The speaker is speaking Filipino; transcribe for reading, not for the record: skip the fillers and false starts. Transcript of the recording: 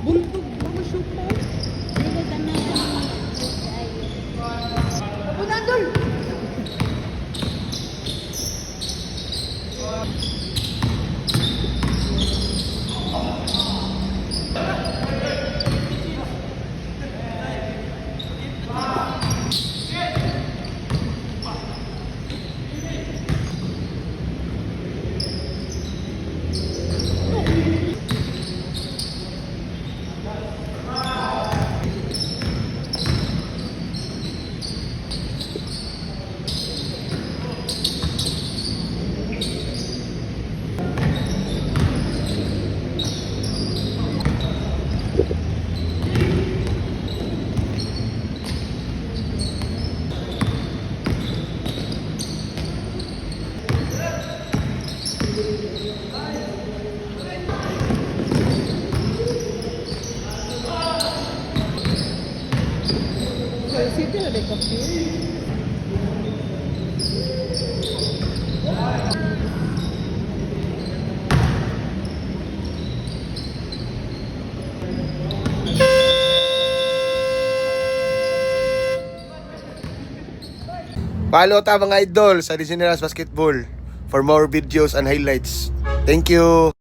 Bultog mga syupo. Dili ka na. Punandol! City na de kape. Follow ta mga idol sa Disneyland Basketball for more videos and highlights. Thank you.